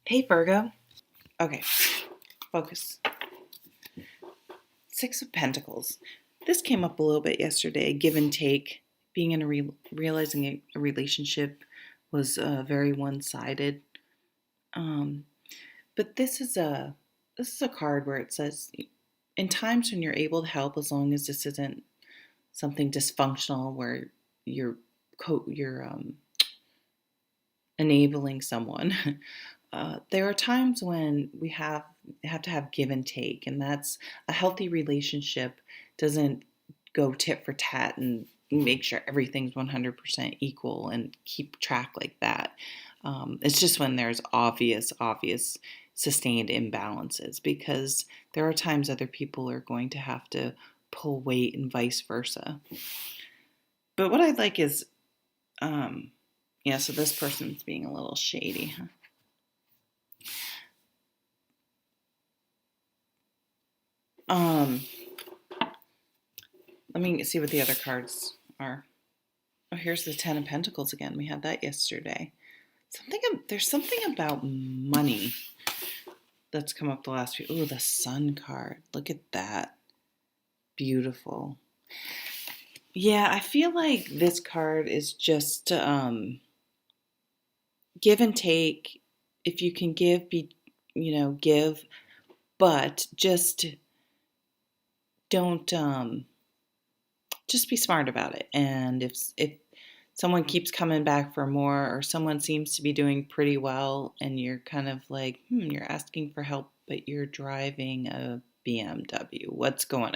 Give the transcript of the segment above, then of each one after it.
Hey Virgo. Okay, focus. Six of Pentacles. This came up a little bit yesterday. Give and take. Being in realizing a relationship was very one-sided. Um, but this is a card where it says, in times when you're able to help, as long as this isn't something dysfunctional where you're you're enabling someone. There are times when we have to have give and take, and that's a healthy relationship doesn't go tit for tat and make sure everything's 100% equal and keep track like that. It's just when there's obvious sustained imbalances, because there are times other people are going to have to pull weight and vice versa. But what I like is, yeah, so this person's being a little shady, huh? Um, Let me see what the other cards are. Oh, here's the Ten of Pentacles again. We had that yesterday. There's something about money that's come up the last few. Ooh, the Sun card. Look at that. Beautiful. Yeah, I feel like this card is just give and take. If you can give, give, but just don't just be smart about it. And if someone keeps coming back for more, or someone seems to be doing pretty well, and you're kind of like, you're asking for help, but you're driving a BMW. What's going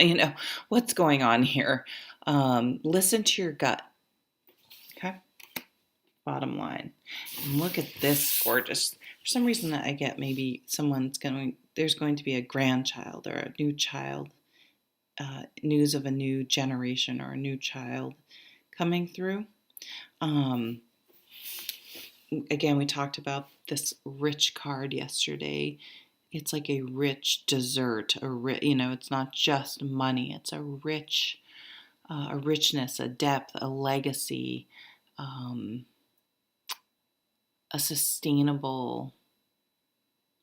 on here? Listen to your gut. Okay. Bottom line. And look at this gorgeous. For some reason that I get, maybe there's going to be a grandchild or a new child. News of a new generation or a new child coming through. Again, we talked about this rich card yesterday. It's like a rich dessert. It's not just money. It's a richness, a depth, a legacy, a sustainable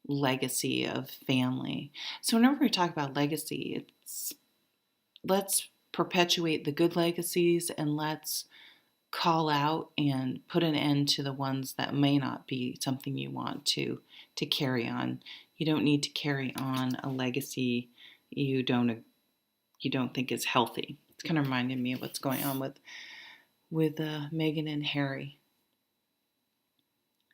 legacy of family. So whenever we talk about legacy, let's perpetuate the good legacies, and let's call out and put an end to the ones that may not be something you want to carry on. You don't need to carry on a legacy you don't think is healthy. It's kind of reminding me of what's going on with Meghan and Harry.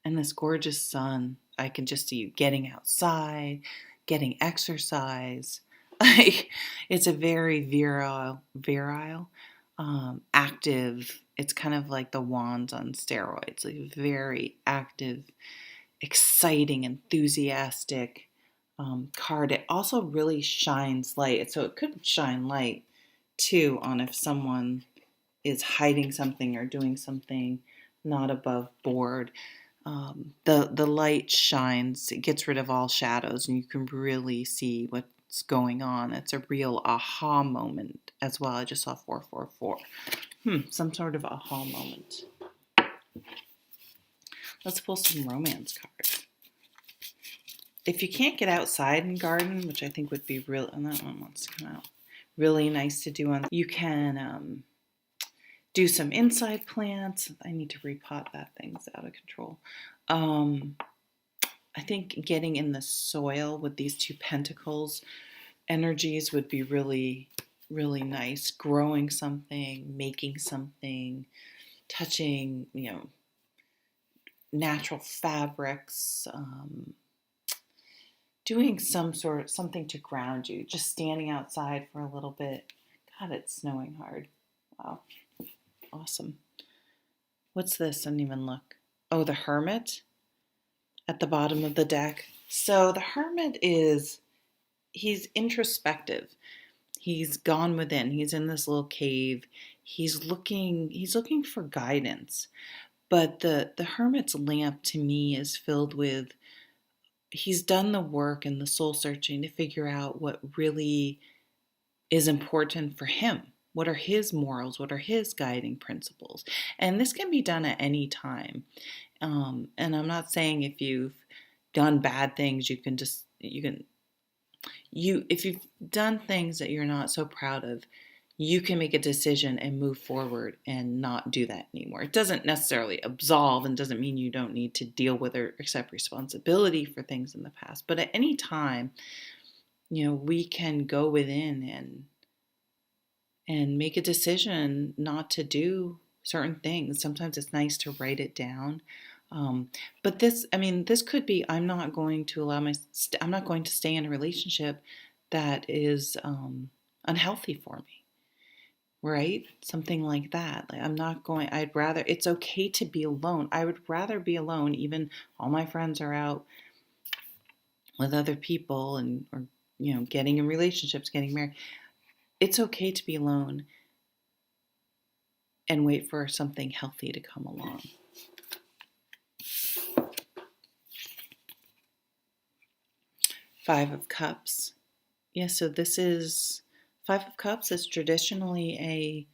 And this gorgeous sun. I can just see you getting outside, getting exercise. Like, it's a very virile, active. It's kind of like the wands on steroids. Like, very active, exciting, enthusiastic card. It also really shines light. So it could shine light too on if someone is hiding something or doing something not above board. The light shines, it gets rid of all shadows, and you can really see what's going on. It's a real aha moment as well. I just saw 444. Some sort of aha moment. Let's pull some romance cards. If you can't get outside and garden, which I think would be real, and that one wants to come out, really nice to do on. You can do some inside plants. I need to repot that. Thing's out of control. I think getting in the soil with these two pentacles energies would be really, really nice. Growing something, making something, touching, natural fabrics, doing something to ground you. Just standing outside for a little bit. God, it's snowing hard. Wow. Awesome. What's this? I didn't even look. Oh, the Hermit at the bottom of the deck. So the Hermit he's introspective. He's gone within. He's in this little cave. He's looking for guidance. But the Hermit's lamp to me is filled with, he's done the work and the soul searching to figure out what really is important for him. What are his morals? What are his guiding principles? And this can be done at any time. And I'm not saying if you've done bad things, if you've done things that you're not so proud of, you can make a decision and move forward and not do that anymore. It doesn't necessarily absolve and doesn't mean you don't need to deal with or accept responsibility for things in the past. But at any time, we can go within and make a decision not to do certain things. Sometimes it's nice to write it down. But this could be, I'm not going to stay in a relationship that is unhealthy for me, right? Something like that. Like it's okay to be alone. I would rather be alone, even all my friends are out with other people or getting in relationships, getting married. It's okay to be alone and wait for something healthy to come along. Five of Cups. Yeah, so this is Five of Cups is traditionally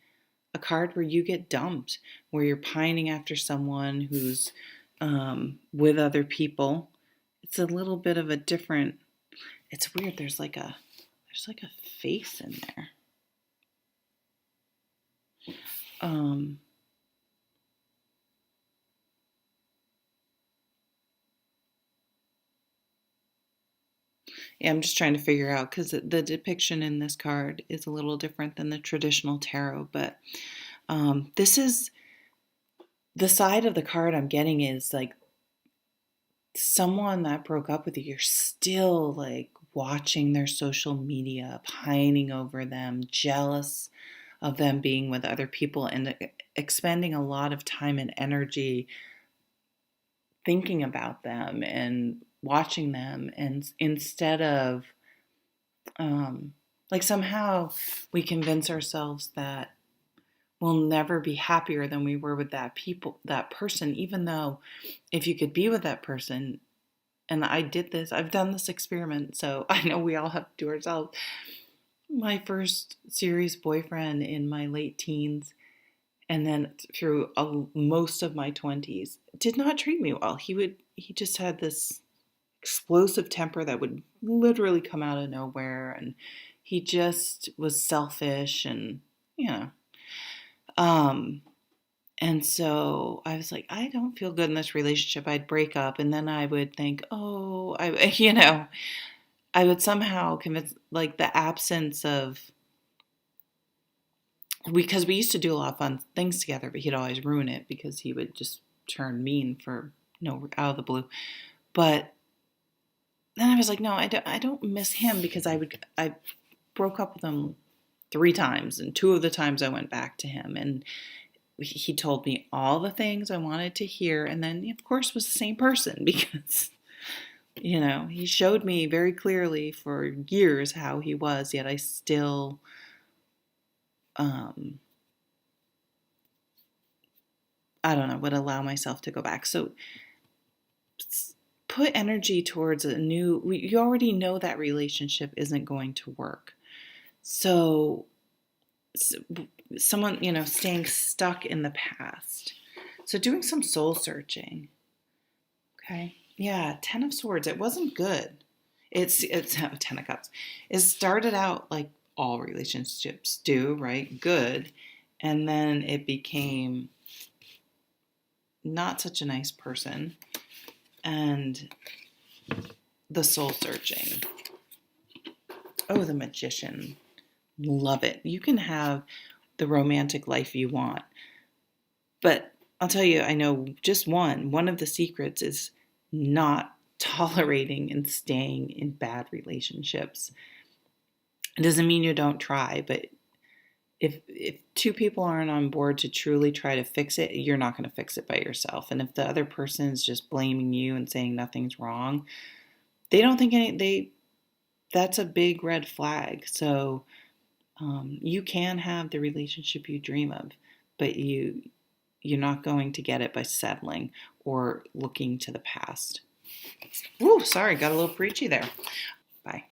a card where you get dumped, where you're pining after someone who's with other people. It's a little bit of a different. It's weird. There's like a face in there. Yeah, I'm just trying to figure out because the depiction in this card is a little different than the traditional tarot. But this is the side of the card I'm getting is like someone that broke up with you. You're still like watching their social media, pining over them, jealous of them being with other people, and expending a lot of time and energy thinking about them and watching them, and instead of like somehow we convince ourselves that we'll never be happier than we were with that person, even though if you could be with that person, and I've done this experiment, so I know we all have to do ourselves. My first serious boyfriend in my late teens, and then through most of my 20s, did not treat me well. He just had this explosive temper that would literally come out of nowhere, and he just was selfish, and and so I was like, I don't feel good in this relationship. I'd break up, and then I would think, I would somehow convince, like, the absence of, because we used to do a lot of fun things together, but he'd always ruin it because he would just turn mean for out of the blue. But then I was like, no, I don't miss him, because I broke up with him 3 times, and 2 of the times I went back to him, and he told me all the things I wanted to hear, and then of course was the same person, because he showed me very clearly for years how he was, yet I still I don't know, would allow myself to go back. So put energy towards you already know that relationship isn't going to work. So someone, staying stuck in the past. So doing some soul searching. Okay. Yeah. 10 of Swords. It wasn't good. It's 10 of Cups. It started out like all relationships do, right? Good. And then it became not such a nice person. And the soul searching. Oh, the Magician. Love it. You can have the romantic life you want. But I'll tell you, I know just one of the secrets is not tolerating and staying in bad relationships. It doesn't mean you don't try, but if 2 people aren't on board to truly try to fix it, you're not going to fix it by yourself. And if the other person is just blaming you and saying nothing's wrong, they don't think that's a big red flag. So you can have the relationship you dream of, but you're not going to get it by settling or looking to the past. Ooh, sorry, got a little preachy there. Bye.